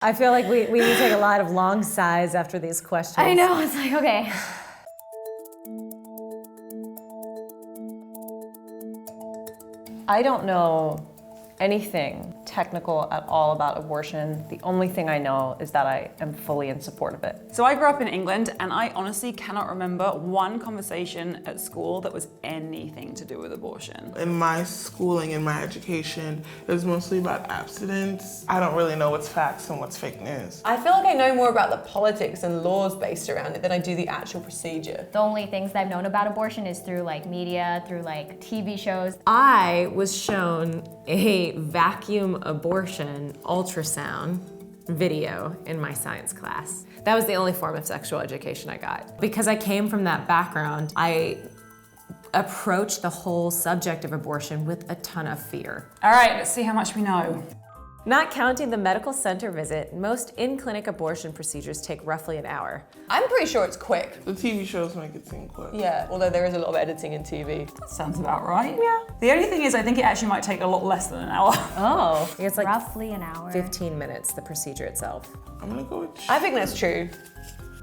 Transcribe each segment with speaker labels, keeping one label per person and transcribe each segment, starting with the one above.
Speaker 1: I feel like we need to take a lot of long sighs after these questions.
Speaker 2: I know, it's like, okay.
Speaker 3: I don't know anything technical at all about abortion. The only thing I know is that I am fully in support of it.
Speaker 4: So I grew up in England and I honestly cannot remember one conversation at school that was anything to do with abortion.
Speaker 5: In my schooling, in my education, it was mostly about abstinence. I don't really know what's facts and what's fake news.
Speaker 6: I feel like I know more about the politics and laws based around it than I do the actual procedure.
Speaker 2: The only things that I've known about abortion is through like media, through like TV shows.
Speaker 1: I was shown a vacuum abortion ultrasound video in my science class. That was the only form of sexual education I got. Because I came from that background, I approached the whole subject of abortion with a ton of fear.
Speaker 4: All right, let's see how much we know.
Speaker 1: Not counting the medical center visit, most in-clinic abortion procedures take roughly an hour.
Speaker 6: I'm pretty sure it's quick.
Speaker 5: The TV shows make it seem quick.
Speaker 6: Yeah, although there is a lot of editing in TV.
Speaker 4: That sounds about right. Yeah. The only thing is I think it actually might take a lot less than an hour.
Speaker 1: Oh. It's like
Speaker 2: Roughly an hour.
Speaker 1: 15 minutes, the procedure itself.
Speaker 5: I'm gonna go with
Speaker 6: I think that's true.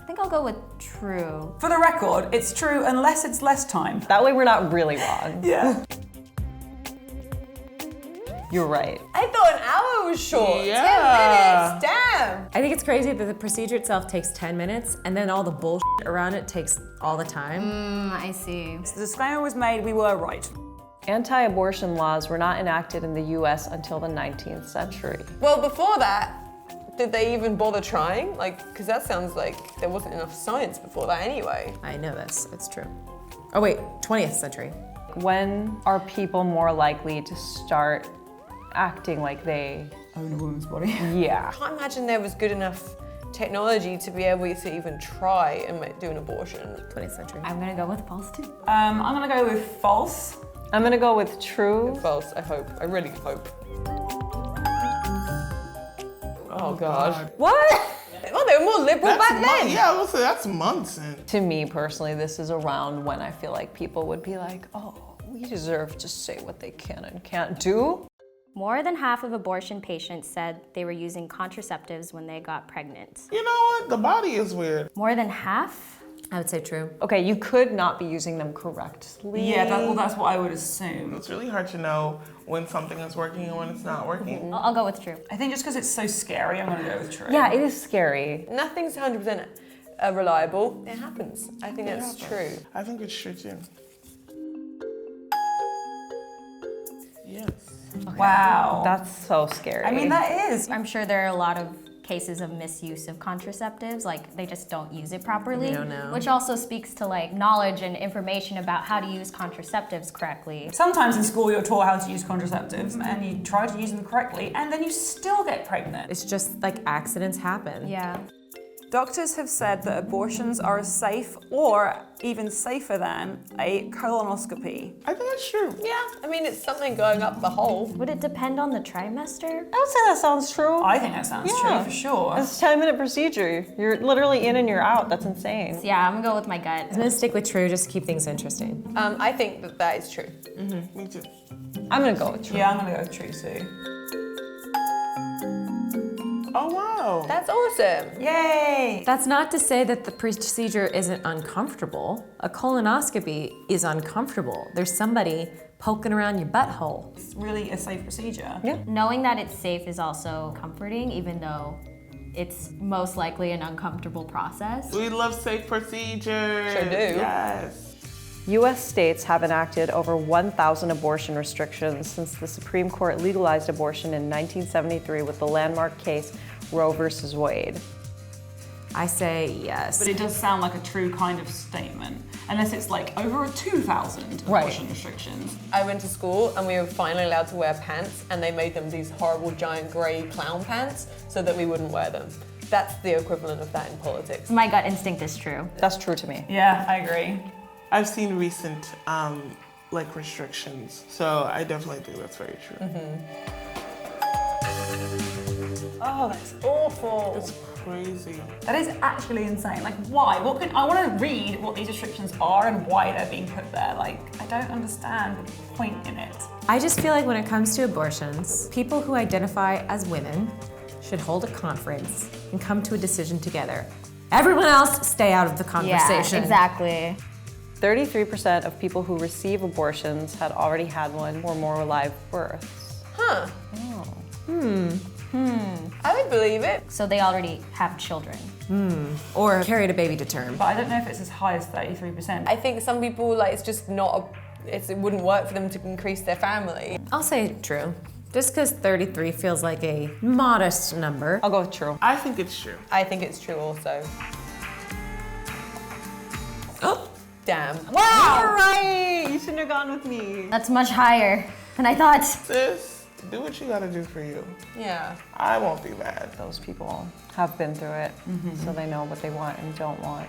Speaker 2: I think I'll go with true.
Speaker 4: For the record, it's true unless it's less time.
Speaker 3: That way we're not really wrong.
Speaker 4: Yeah.
Speaker 3: You're right.
Speaker 6: I thought an hour was short.
Speaker 5: Yeah.
Speaker 6: 10 minutes, damn.
Speaker 1: I think it's crazy that the procedure itself takes 10 minutes and then all the bullshit around it takes all the time.
Speaker 2: I see.
Speaker 4: The disclaimer was made, we were right.
Speaker 3: Anti-abortion laws were not enacted in the US until the 19th century.
Speaker 6: Well, before that, did they even bother trying? Like, because that sounds like there wasn't enough science before that anyway.
Speaker 1: I know this, it's true. Oh wait, 20th century.
Speaker 3: When are people more likely to start acting like they
Speaker 4: Own a woman's body.
Speaker 3: Yeah.
Speaker 6: I can't imagine there was good enough technology to be able to even try and do an abortion.
Speaker 1: 20th century.
Speaker 2: I'm gonna go with false too.
Speaker 4: I'm gonna go with false.
Speaker 3: I'm gonna go with true.
Speaker 6: False, I hope. I really hope. Oh God.
Speaker 3: What?
Speaker 6: Well, they were more liberal back then.
Speaker 5: Yeah, I was gonna say that's months in.
Speaker 3: To me personally, this is around when I feel like people would be like, oh, we deserve to say what they can and can't do.
Speaker 2: More than half of abortion patients said they were using contraceptives when they got pregnant.
Speaker 5: You know what? The body is weird.
Speaker 2: More than half?
Speaker 1: I would say true.
Speaker 3: Okay, you could not be using them correctly.
Speaker 4: Yeah, that's what I would assume.
Speaker 5: It's really hard to know when something is working and when it's not working.
Speaker 2: I'll go with true.
Speaker 4: I think just because it's so scary, I'm gonna go with true.
Speaker 3: Yeah, it is scary.
Speaker 6: Nothing's 100% reliable. It happens. I think that's true.
Speaker 5: I think it's true too. Yes.
Speaker 4: Wow.
Speaker 3: That's so scary.
Speaker 4: I mean, that is.
Speaker 2: I'm sure there are a lot of cases of misuse of contraceptives, like they just don't use it properly.
Speaker 1: We don't know.
Speaker 2: Which also speaks to like knowledge and information about how to use contraceptives correctly.
Speaker 4: Sometimes in school you're taught how to use contraceptives and you try to use them correctly and then you still get pregnant.
Speaker 1: It's just like accidents happen.
Speaker 2: Yeah.
Speaker 4: Doctors have said that abortions are as safe or even safer than a colonoscopy.
Speaker 5: I think that's true.
Speaker 6: Yeah, I mean, it's something going up the hole.
Speaker 2: Would it depend on the trimester?
Speaker 3: I would say that sounds true.
Speaker 4: I think that sounds true for sure.
Speaker 3: It's a 10-minute procedure. You're literally in and you're out. That's insane.
Speaker 2: Yeah, I'm gonna go with my gut.
Speaker 1: I'm gonna stick with true just to keep things interesting.
Speaker 6: I think that is true.
Speaker 5: Me too.
Speaker 3: I'm gonna go with true.
Speaker 4: Yeah, I'm gonna go with true too.
Speaker 5: Oh wow.
Speaker 6: That's awesome.
Speaker 4: Yay!
Speaker 1: That's not to say that the procedure isn't uncomfortable. A colonoscopy is uncomfortable. There's somebody poking around your butthole.
Speaker 4: It's really a safe procedure.
Speaker 3: Yeah.
Speaker 2: Knowing that it's safe is also comforting, even though it's most likely an uncomfortable process.
Speaker 5: We love safe procedures.
Speaker 6: Sure do.
Speaker 5: Yes.
Speaker 3: U.S. states have enacted over 1,000 abortion restrictions since the Supreme Court legalized abortion in 1973 with the landmark case Roe versus Wade.
Speaker 1: I say yes.
Speaker 4: But it does sound like a true kind of statement, unless it's like over 2,000
Speaker 3: Right.
Speaker 4: abortion restrictions.
Speaker 6: I went to school and we were finally allowed to wear pants, and they made them these horrible giant grey clown pants so that we wouldn't wear them. That's the equivalent of that in politics.
Speaker 2: My gut instinct is true.
Speaker 3: That's true to me.
Speaker 4: Yeah, I agree.
Speaker 5: I've seen recent like restrictions, so I definitely think that's very true.
Speaker 4: Oh, that's awful.
Speaker 5: It's crazy.
Speaker 4: That is actually insane. Like, why? I want to read what these restrictions are and why they're being put there. Like, I don't understand the point in it.
Speaker 1: I just feel like when it comes to abortions, people who identify as women should hold a conference and come to a decision together. Everyone else, stay out of the conversation.
Speaker 2: Yeah, exactly.
Speaker 3: 33% of people who receive abortions had already had one or more live births.
Speaker 6: Huh. I would believe it.
Speaker 2: So they already have children.
Speaker 1: Or carried a baby to term.
Speaker 4: But I don't know if it's as high as 33%.
Speaker 6: I think some people, like, it's just not, it wouldn't work for them to increase their family.
Speaker 1: I'll say true. Just because 33 feels like a modest number.
Speaker 3: I'll go with true.
Speaker 5: I think it's true.
Speaker 6: I think it's true also.
Speaker 1: Oh,
Speaker 6: Damn.
Speaker 3: Wow! You're right! You shouldn't have gone with me.
Speaker 2: That's much higher than I thought.
Speaker 5: Sis, do what you gotta do for you.
Speaker 6: Yeah.
Speaker 5: I won't be mad.
Speaker 3: Those people have been through it, so they know what they want and don't want.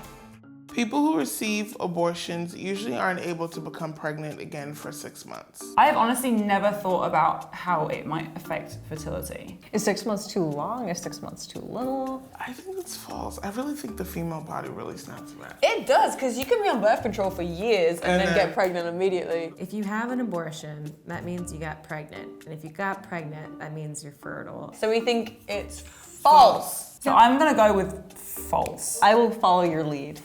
Speaker 5: People who receive abortions usually aren't able to become pregnant again for 6 months.
Speaker 4: I have honestly never thought about how it might affect fertility.
Speaker 3: Is 6 months too long? Is 6 months too little?
Speaker 5: I think it's false. I really think the female body really snaps back.
Speaker 6: It does, because you can be on birth control for years and then get pregnant immediately.
Speaker 1: if you have an abortion, that means you got pregnant. And if you got pregnant, that means you're fertile.
Speaker 6: So we think it's false.
Speaker 4: So I'm gonna go with false.
Speaker 3: I will follow your lead.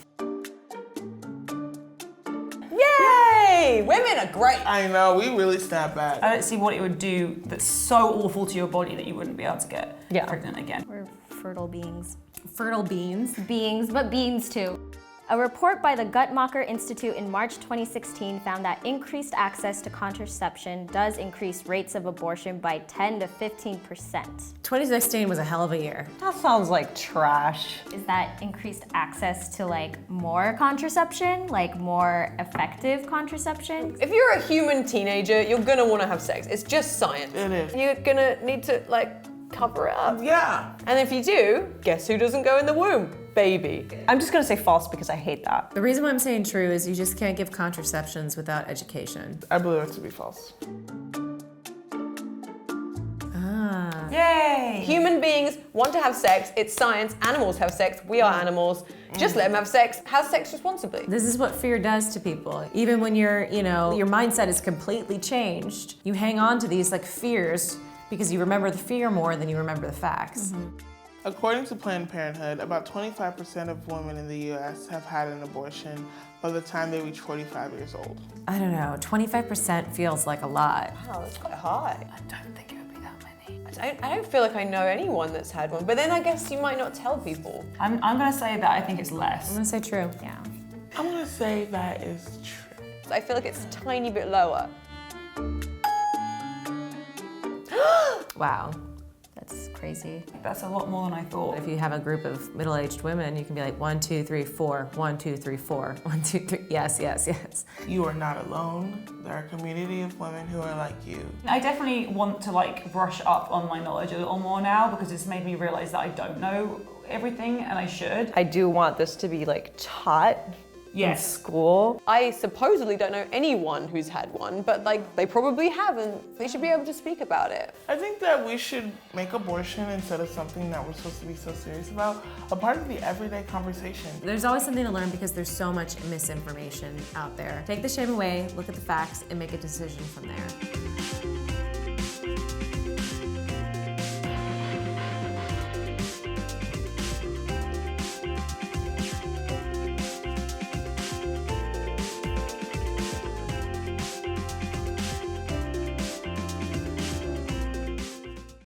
Speaker 6: Yay! Women are great.
Speaker 5: I know, we really snap back.
Speaker 4: I don't see what it would do that's so awful to your body that you wouldn't be able to get pregnant again.
Speaker 2: We're fertile beings.
Speaker 1: Fertile beans.
Speaker 2: Beings, but beans too. A report by the Guttmacher Institute in March 2016 found that increased access to contraception does increase rates of abortion by 10 to 15%.
Speaker 1: 2016 was a hell of a year.
Speaker 3: That sounds like trash.
Speaker 2: Is that increased access to like more contraception, like more effective contraception?
Speaker 6: If you're a human teenager, you're gonna wanna have sex. It's just science.
Speaker 5: It is.
Speaker 6: You're gonna need to, like, cover it up.
Speaker 5: Yeah.
Speaker 6: And if you do, guess who doesn't go in the womb? Baby.
Speaker 3: I'm just gonna say false because I hate that.
Speaker 1: The reason why I'm saying true is you just can't give contraceptions without education.
Speaker 5: I believe it to be false.
Speaker 1: Ah.
Speaker 4: Yay!
Speaker 6: Human beings want to have sex. It's science. Animals have sex. We are animals. Just let them have sex. Have sex responsibly.
Speaker 1: This is what fear does to people. Even when you're, your mindset is completely changed, you hang on to these like fears because you remember the fear more than you remember the facts.
Speaker 5: According to Planned Parenthood, about 25% of women in the US have had an abortion by the time they reach 45 years old.
Speaker 1: I don't know, 25% feels like a lot.
Speaker 6: Wow, that's quite high.
Speaker 4: I don't think it would be that many.
Speaker 6: I don't feel like I know anyone that's had one, but then I guess you might not tell people.
Speaker 4: I'm gonna say that I think it's less.
Speaker 1: I'm gonna say true.
Speaker 2: Yeah.
Speaker 5: I'm gonna say that is true.
Speaker 6: I feel like it's a tiny bit lower.
Speaker 1: Wow.
Speaker 2: That's crazy.
Speaker 4: That's a lot more than I thought.
Speaker 1: If you have a group of middle-aged women, you can be like 1, 2, 3, 4, 1, 2, 3, 4, 1, 2, 3. Yes, yes, yes.
Speaker 5: You are not alone. There are a community of women who are like you.
Speaker 4: I definitely want to like brush up on my knowledge a little more now because it's made me realize that I don't know everything and I should.
Speaker 3: I do want this to be like taught in school.
Speaker 6: I supposedly don't know anyone who's had one, but like they probably have and they should be able to speak about it.
Speaker 5: I think that we should make abortion, instead of something that we're supposed to be so serious about, a part of the everyday conversation.
Speaker 1: There's always something to learn because there's so much misinformation out there. Take the shame away, look at the facts, and make a decision from there.